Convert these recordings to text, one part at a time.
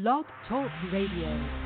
Blog Talk Radio.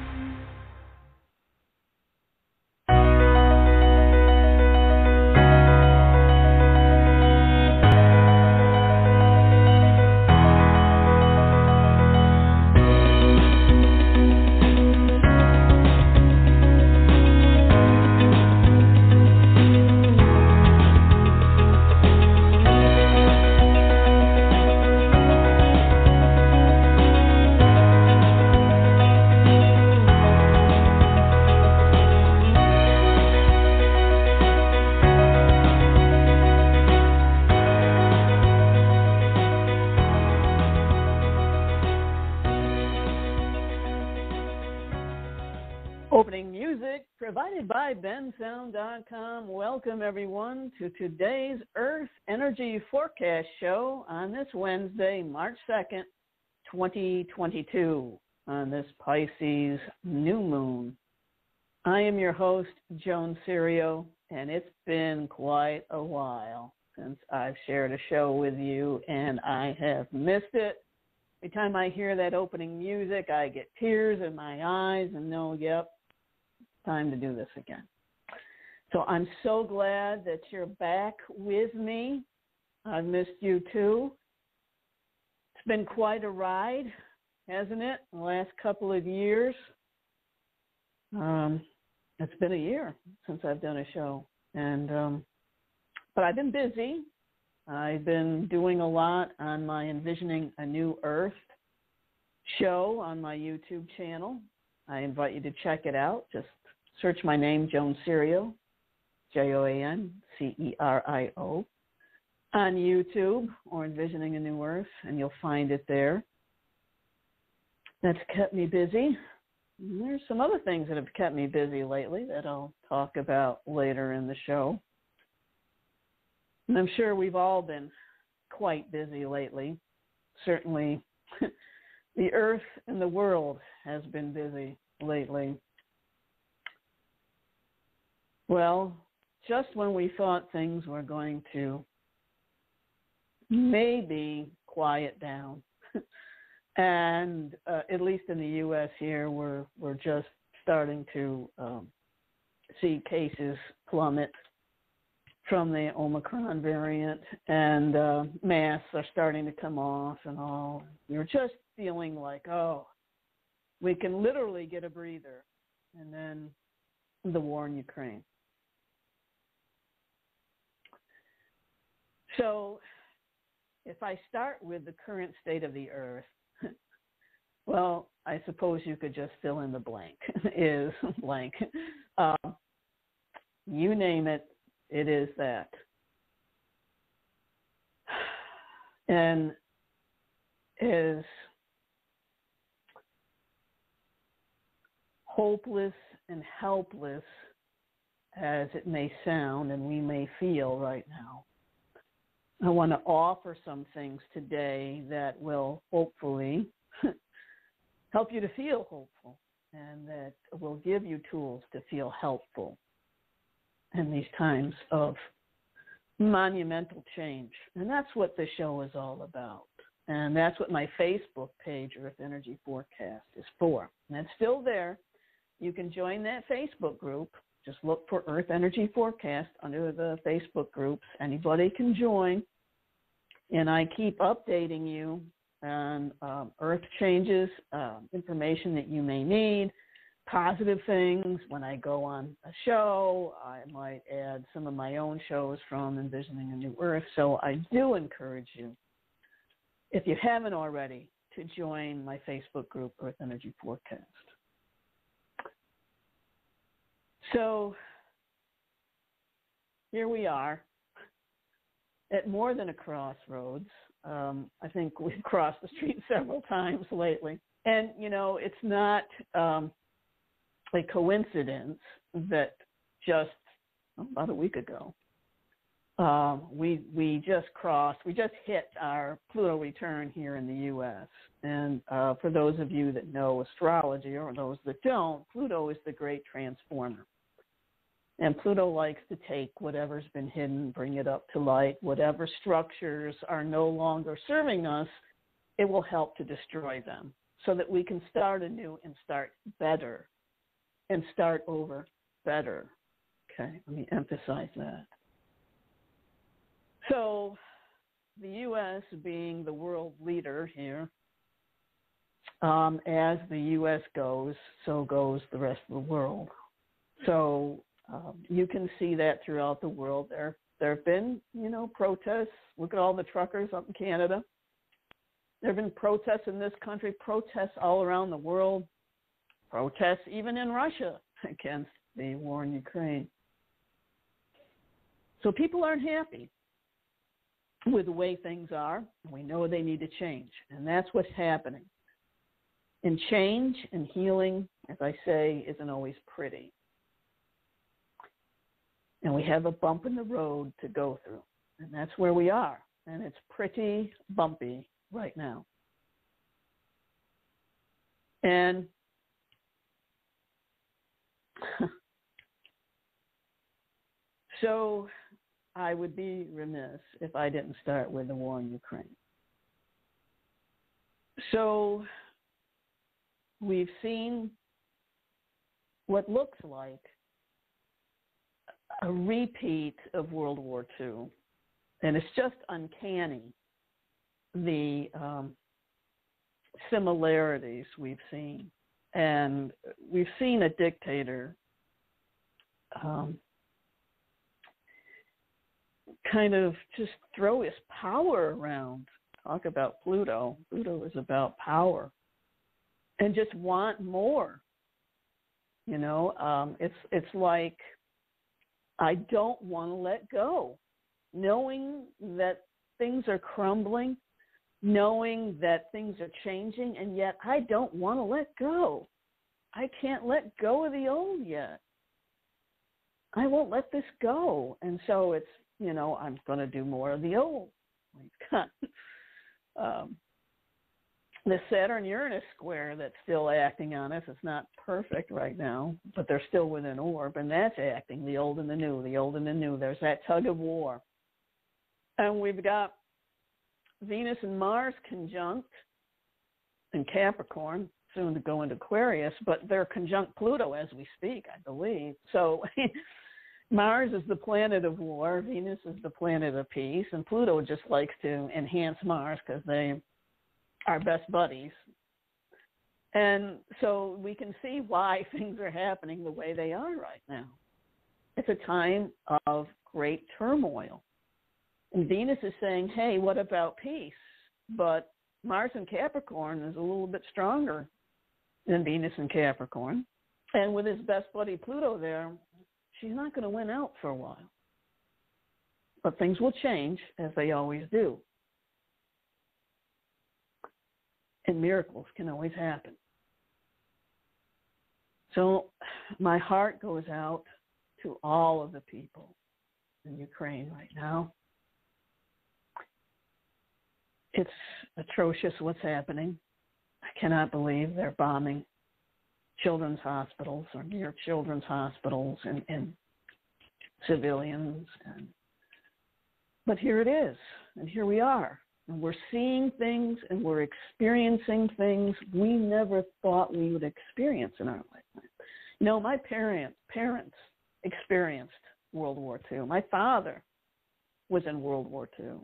Opening music provided by bensound.com. Welcome, everyone, to today's Earth Energy Forecast Show on this Wednesday, March 2nd, 2022, on this Pisces new moon. I am your host, Joan Cerio, and it's been quite a while since I've shared a show with you, and I have missed it. Every time I hear that opening music, I get tears in my eyes and know, yep, time to do this again. So I'm so glad that you're back with me. I've missed you too. It's been quite a ride, hasn't it? The last couple of years. It's been a year since I've done a show, and but I've been busy. I've been doing a lot on my Envisioning a New Earth show on my YouTube channel. I invite you to check it out. Just search my name, Joan Cerio, Joancerio, on YouTube or Envisioning a New Earth, and you'll find it there. That's kept me busy. And there's some other things that have kept me busy lately that I'll talk about later in the show. And I'm sure we've all been quite busy lately. Certainly, the Earth and the world has been busy lately. Well, just when we thought things were going to maybe quiet down, and at least in the U.S. here, we're just starting to see cases plummet from the Omicron variant, and masks are starting to come off and all. You're just feeling like, oh, we can literally get a breather, and then the war in Ukraine. So if I start with the current state of the Earth, well, I suppose you could just fill in the blank. Is blank. You name it, it is that. And as hopeless and helpless as it may sound and we may feel right now, I want to offer some things today that will hopefully help you to feel hopeful and that will give you tools to feel helpful in these times of monumental change. And that's what the show is all about. And that's what my Facebook page, Earth Energy Forecast, is for. And it's still there. You can join that Facebook group. Just look for Earth Energy Forecast under the Facebook groups. Anybody can join. And I keep updating you on Earth changes, information that you may need, positive things. When I go on a show, I might add some of my own shows from Envisioning a New Earth. So I do encourage you, if you haven't already, to join my Facebook group, Earth Energy Forecast. So here we are at more than a crossroads. I think we've crossed the street several times lately. And, you know, it's not a coincidence that just about a week ago, we just hit our Pluto return here in the U.S. And for those of you that know astrology or those that don't, Pluto is the great transformer. And Pluto likes to take whatever's been hidden, bring it up to light. Whatever structures are no longer serving us, it will help to destroy them. so that we can start anew and start better and start over better. Okay, let me emphasize that. So the U.S. being the world leader here, as the U.S. goes, so goes the rest of the world. So you can see that throughout the world. There have been, protests. Look at all the truckers up in Canada. There have been protests in this country, protests all around the world, protests even in Russia against the war in Ukraine. So people aren't happy with the way things are. We know they need to change, and that's what's happening. And change and healing, as I say, isn't always pretty. And we have a bump in the road to go through, and that's where we are. And it's pretty bumpy right now. And so I would be remiss if I didn't start with the war in Ukraine. So we've seen what looks like a repeat of World War II, and it's just uncanny, the similarities we've seen. And we've seen a dictator kind of just throw his power around. Talk about Pluto. Pluto is about power. And just want more. It's like, I don't want to let go. Knowing that things are crumbling, knowing that things are changing, and yet I don't want to let go. I can't let go of the old yet. I won't let this go. And so it's, I'm going to do more of the old. We've got the Saturn-Uranus square that's still acting on us. It's not perfect right now, but they're still within orb, and that's acting, the old and the new, the old and the new. There's that tug of war. And we've got Venus and Mars conjunct in Capricorn, soon to go into Aquarius, but they're conjunct Pluto as we speak, I believe. So Mars is the planet of war, Venus is the planet of peace, and Pluto just likes to enhance Mars because they are best buddies. And so we can see why things are happening the way they are right now. It's a time of great turmoil. And Venus is saying, hey, what about peace? But Mars in Capricorn is a little bit stronger than Venus in Capricorn. And with his best buddy Pluto there, she's not going to win out for a while. But things will change, as they always do. And miracles can always happen. So my heart goes out to all of the people in Ukraine right now. It's atrocious what's happening. I cannot believe they're bombing children's hospitals or near children's hospitals and civilians. But here it is, and here we are. And we're seeing things and we're experiencing things we never thought we would experience in our lifetime. My parents experienced World War II. My father was in World War II.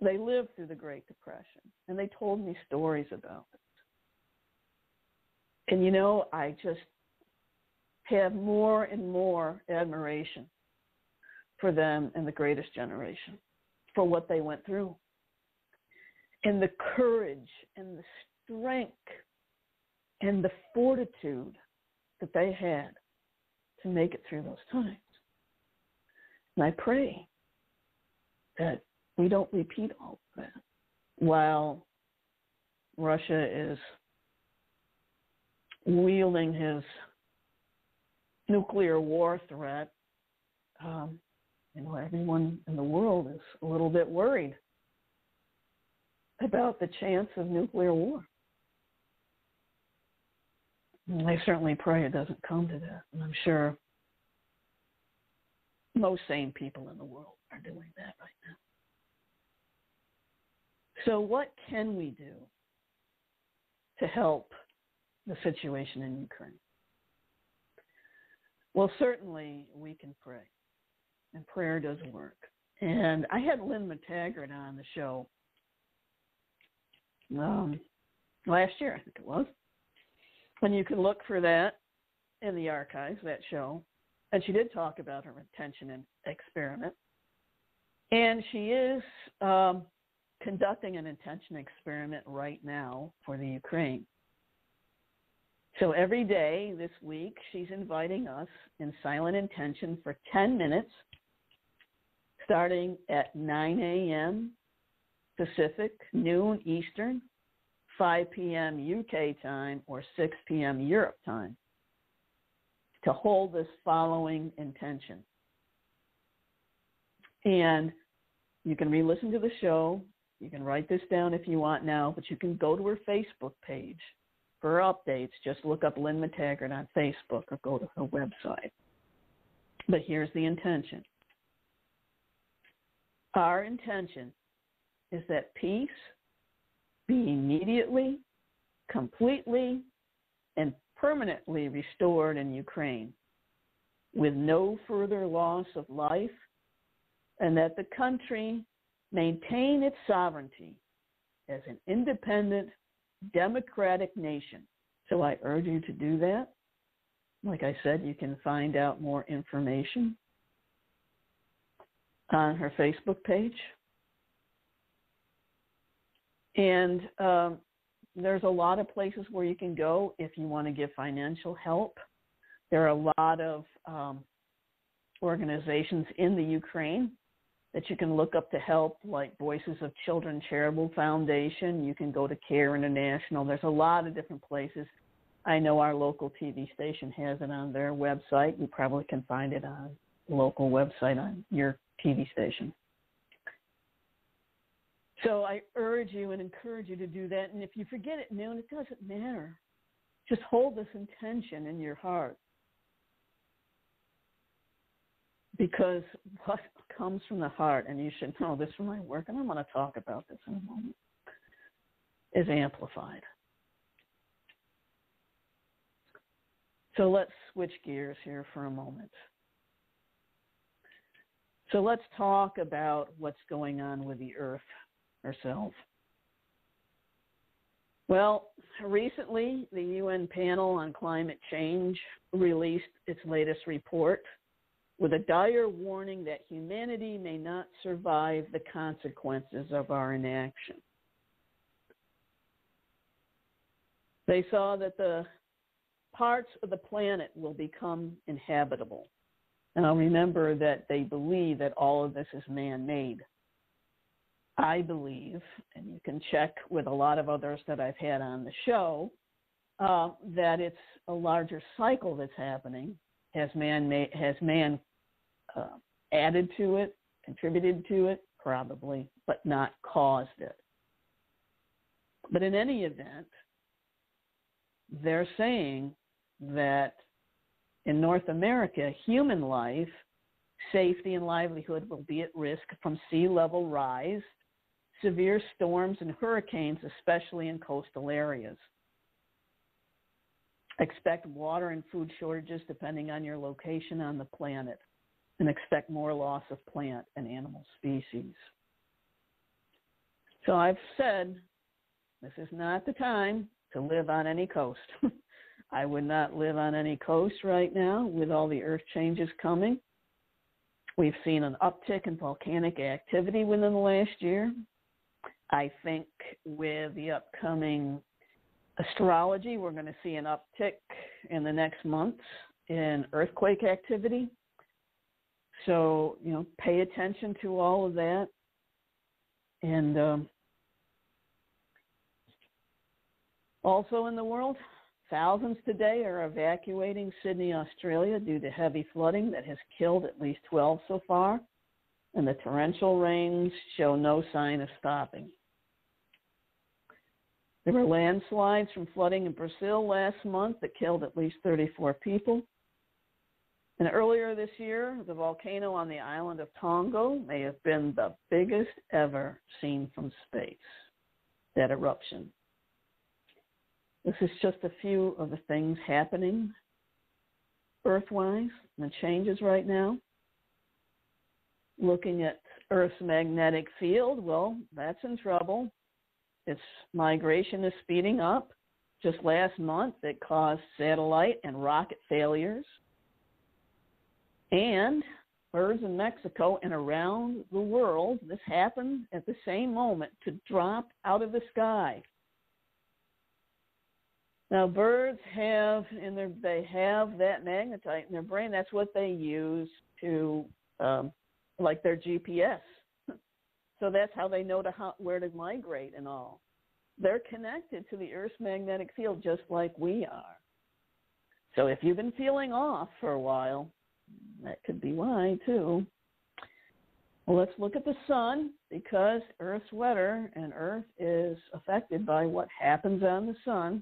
They lived through the Great Depression, and they told me stories about it. And, I just have more and more admiration for them and the greatest generation, for what they went through, and the courage and the strength and the fortitude that they had to make it through those times. And I pray that we don't repeat all of that while Russia is wielding his nuclear war threat. Everyone in the world is a little bit worried about the chance of nuclear war. And I certainly pray it doesn't come to that. And I'm sure most sane people in the world are doing that right now. So what can we do to help the situation in Ukraine? Well, certainly we can pray, and prayer does work. And I had Lynn McTaggart on the show last year, I think it was. And you can look for that in the archives, that show. And she did talk about her intention experiment. And she is conducting an intention experiment right now for the Ukraine. So every day this week, she's inviting us in silent intention for 10 minutes, starting at 9 a.m. Pacific, noon Eastern, 5 p.m. UK time, or 6 p.m. Europe time, to hold this following intention. And you can re-listen to the show. You can write this down if you want now, but you can go to her Facebook page for updates. Just look up Lynn McTaggart on Facebook or go to her website. But here's the intention. Our intention is that peace be immediately, completely, and permanently restored in Ukraine with no further loss of life, and that the country maintain its sovereignty as an independent, democratic nation. So I urge you to do that. Like I said, you can find out more information on her Facebook page. And there's a lot of places where you can go if you want to give financial help. There are a lot of organizations in the Ukraine that you can look up to help, like Voices of Children Charitable Foundation. You can go to Care International. There's a lot of different places. I know our local TV station has it on their website. You probably can find it on the local website on your TV station. So I urge you and encourage you to do that. And if you forget it noon, it doesn't matter. Just hold this intention in your heart. Because what comes from the heart, and you should know this from my work, and I'm going to talk about this in a moment, is amplified. So let's switch gears here for a moment. So let's talk about what's going on with the Earth herself. Well, recently the UN panel on climate change released its latest report with a dire warning that humanity may not survive the consequences of our inaction. They saw that the parts of the planet will become inhabitable. Now remember that they believe that all of this is man-made. I believe, and you can check with a lot of others that I've had on the show, that it's a larger cycle that's happening. Has man added to it, contributed to it? Probably, but not caused it. But in any event, they're saying that in North America, human life, safety, and livelihood will be at risk from sea level rise, severe storms, and hurricanes, especially in coastal areas. Expect water and food shortages depending on your location on the planet, and expect more loss of plant and animal species. So I've said this is not the time to live on any coast. I would not live on any coast right now with all the earth changes coming. We've seen an uptick in volcanic activity within the last year. I think with the upcoming astrology, we're going to see an uptick in the next months in earthquake activity. So, pay attention to all of that. And also in the world, thousands today are evacuating Sydney, Australia due to heavy flooding that has killed at least 12 so far, and the torrential rains show no sign of stopping. There were landslides from flooding in Brazil last month that killed at least 34 people. And earlier this year, the volcano on the island of Tonga may have been the biggest ever seen from space, that eruption. This is just a few of the things happening Earth-wise, and the changes right now. Looking at Earth's magnetic field, well, that's in trouble. Its migration is speeding up. Just last month, it caused satellite and rocket failures. And birds in Mexico and around the world, this happened at the same moment, to drop out of the sky. Now, birds have they have that magnetite in their brain. That's what they use to, like their GPS. So that's how they know where to migrate and all. They're connected to the Earth's magnetic field just like we are. So if you've been feeling off for a while, that could be why, too. Well, let's look at the sun, because Earth's weather and Earth is affected by what happens on the sun.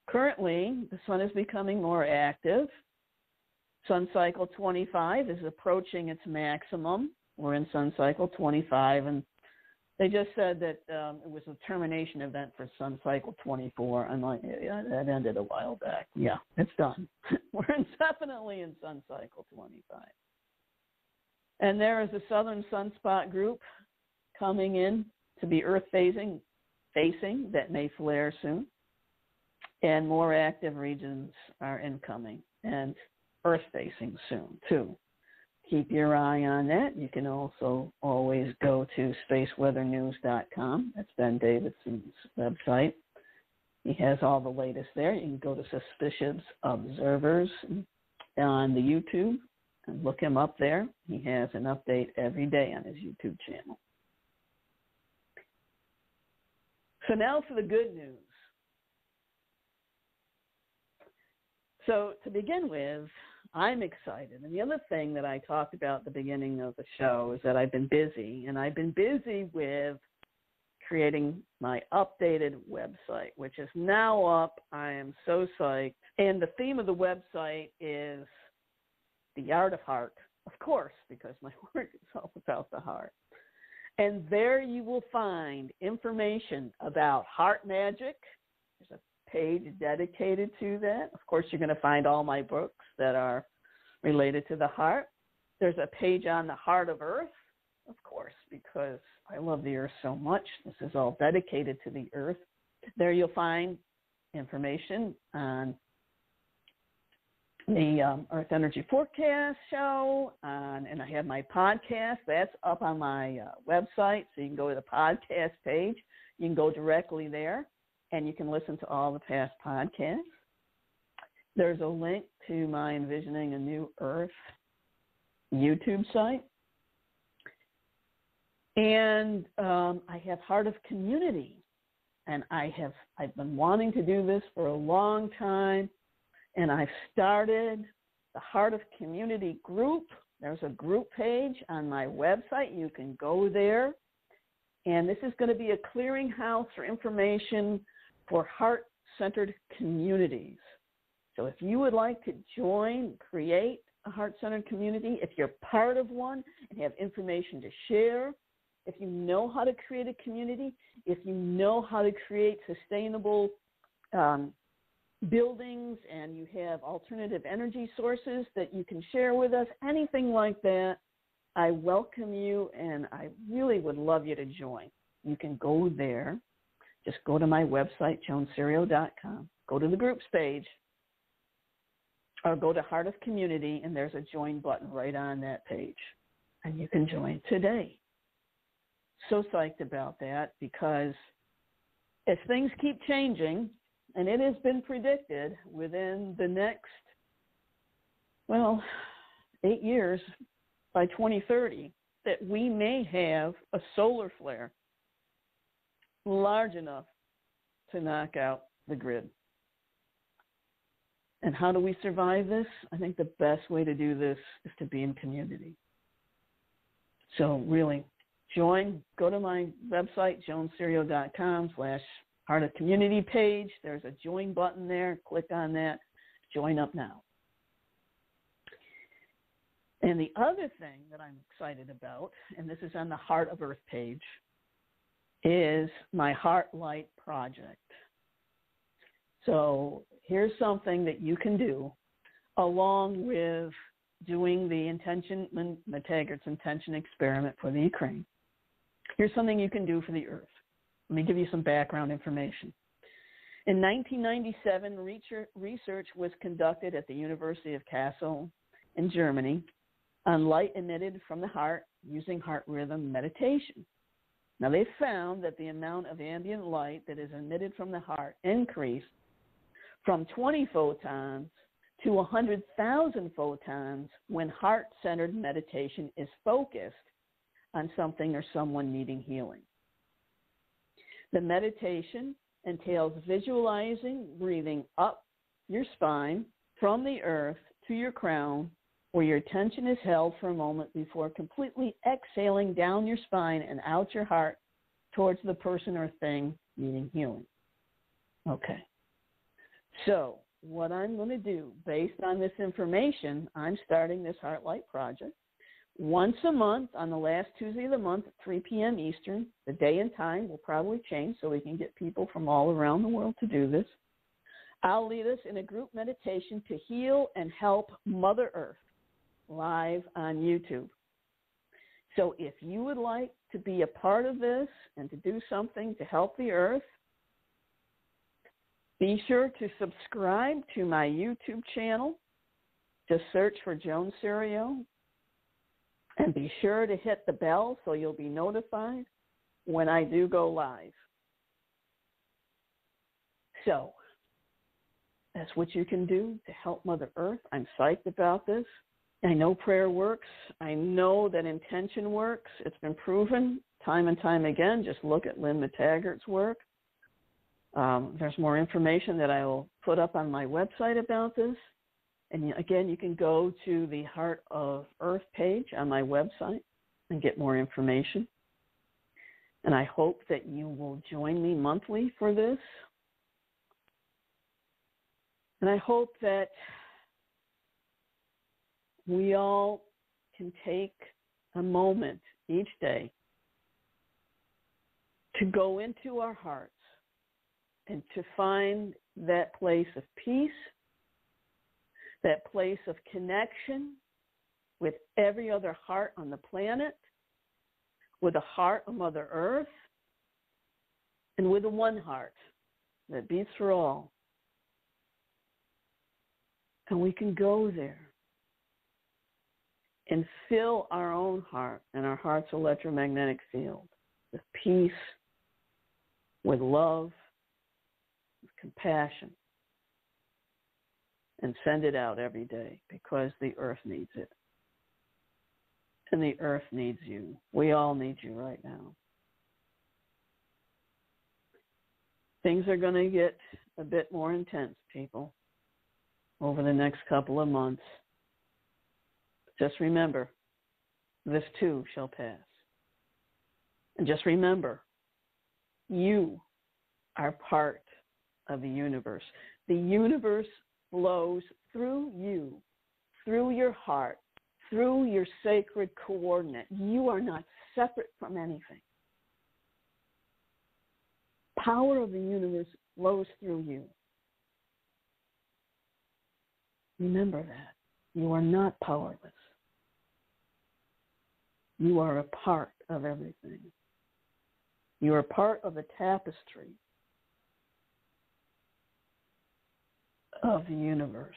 Currently, the sun is becoming more active. Sun cycle 25 is approaching its maximum. We're in sun cycle 25, and they just said that it was a termination event for sun cycle 24. I'm like, yeah, that ended a while back. Yeah, it's done. We're definitely in sun cycle 25. And there is a southern sunspot group coming in to be Earth facing that may flare soon. And more active regions are incoming and Earth facing soon, too. Keep your eye on that. You can also always go to spaceweathernews.com. That's Ben Davidson's website. He has all the latest there. You can go to Suspicious Observers on the YouTube and look him up there. He has an update every day on his YouTube channel. So now for the good news. So to begin with, I'm excited. And the other thing that I talked about at the beginning of the show is that I've been busy, and I've been busy with creating my updated website, which is now up. I am so psyched. And the theme of the website is the art of heart, of course, because my work is all about the heart. And there you will find information about heart magic. There's a page dedicated to that. Of course, you're going to find all my books that are related to the heart. There's a page on the heart of Earth, of course, because I love the Earth so much. This is all dedicated to the Earth. There you'll find information on the Earth Energy Forecast show, and I have my podcast. That's up on my website, so you can go to the podcast page. You can go directly there, and you can listen to all the past podcasts. There's a link to my Envisioning a New Earth YouTube site. And I have Heart of Community, and I've been wanting to do this for a long time, and I've started the Heart of Community group. There's a group page on my website. You can go there, and this is going to be a clearinghouse for information for heart-centered communities. So if you would like to join, create a heart-centered community, if you're part of one and have information to share, if you know how to create a community, if you know how to create sustainable buildings and you have alternative energy sources that you can share with us, anything like that, I welcome you, and I really would love you to join. You can go there. Just go to my website, joancerio.com. Go to the groups page, or go to Heart of Community, and there's a join button right on that page. And you can join today. So psyched about that, because as things keep changing, and it has been predicted within the next, 8 years, by 2030, that we may have a solar flare large enough to knock out the grid. And how do we survive this? I think the best way to do this is to be in community. So really, join. Go to my website, joancerio.com/Heart of Community page. There's a join button there. Click on that. Join up now. And the other thing that I'm excited about, and this is on the Heart of Earth page, is my Heart Light project. So here's something that you can do along with doing the McTaggart's intention experiment for the Ukraine. Here's something you can do for the Earth. Let me give you some background information. In 1997, research was conducted at the University of Kassel in Germany on light emitted from the heart using heart rhythm meditation. Now, they found that the amount of ambient light that is emitted from the heart increased from 20 photons to 100,000 photons when heart-centered meditation is focused on something or someone needing healing. The meditation entails visualizing breathing up your spine from the earth to your crown, where your attention is held for a moment before completely exhaling down your spine and out your heart towards the person or thing needing healing. Okay. So what I'm going to do, based on this information, I'm starting this Heart Light Project. Once a month, on the last Tuesday of the month at 3 p.m. Eastern, the day and time will probably change so we can get people from all around the world to do this. I'll lead us in a group meditation to heal and help Mother Earth live on YouTube. So if you would like to be a part of this and to do something to help the Earth, be sure to subscribe to my YouTube channel. Just search for Joan Cerio. And be sure to hit the bell so you'll be notified when I do go live. So that's what you can do to help Mother Earth. I'm psyched about this. I know prayer works. I know that intention works. It's been proven time and time again. Just look at Lynn McTaggart's work. There's more information that I will put up on my website about this. And again, you can go to the Heart of Earth page on my website and get more information. And I hope that you will join me monthly for this. And I hope that we all can take a moment each day to go into our hearts and to find that place of peace, that place of connection with every other heart on the planet, with the heart of Mother Earth, and with the one heart that beats for all. And we can go there and fill our own heart and our heart's electromagnetic field with peace, with love, with compassion, and send it out every day because the Earth needs it. And the Earth needs you. We all need you right now. Things are going to get a bit more intense, people, over the next couple of months. Just remember, this too shall pass. And just remember, you are part of the universe. The universe flows through you, through your heart, through your sacred coordinate. You are not separate from anything. Power of the universe flows through you. Remember that. You are not powerless. You are a part of everything. You are part of the tapestry of the universe.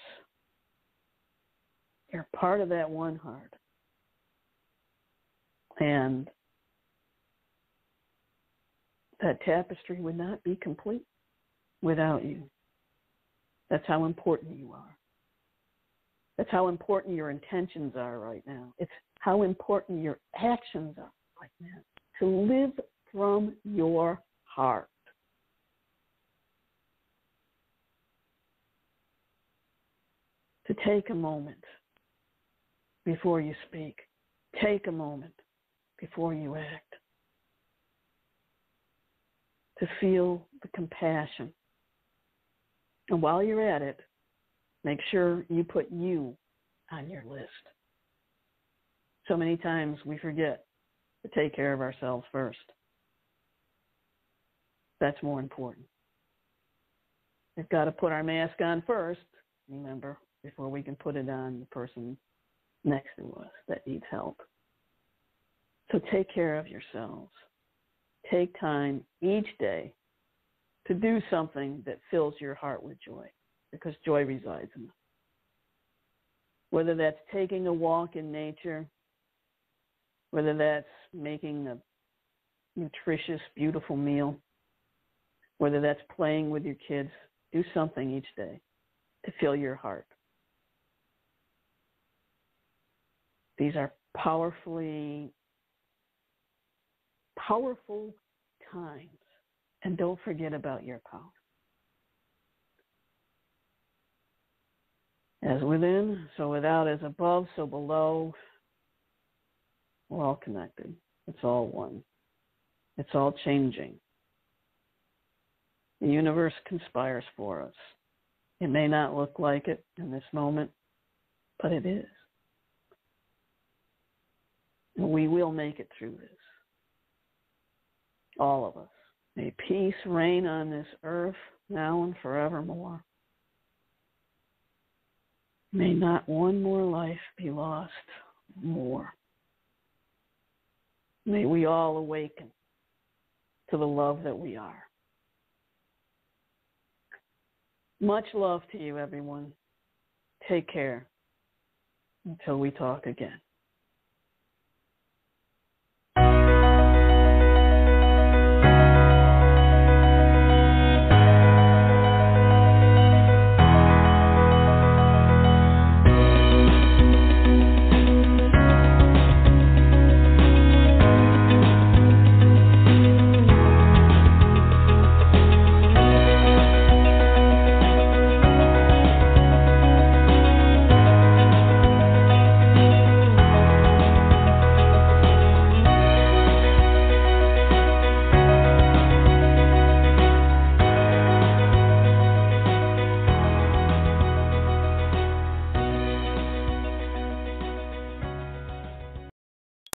You're part of that one heart. And that tapestry would not be complete without you. That's how important you are. That's how important your intentions are right now. It's how important your actions are right now. To live from your heart. To take a moment before you speak. Take a moment before you act. To feel the compassion. And while you're at it, make sure you put you on your list. So many times we forget to take care of ourselves first. That's more important. we've got to put our mask on first, remember, before we can put it on the person next to us that needs help. So take care of yourselves. Take time each day to do something that fills your heart with joy, because joy resides in it. Whether that's taking a walk in nature, whether that's making a nutritious, beautiful meal, whether that's playing with your kids, do something each day to fill your heart. These are powerful times, and don't forget about your power. As within, so without, as above, so below. We're all connected. It's all one. It's all changing. The universe conspires for us. It may not look like it in this moment, but it is. And we will make it through this. All of us. May peace reign on this earth now and forevermore. May not one more life be lost more. May we all awaken to the love that we are. Much love to you, everyone. Take care until we talk again.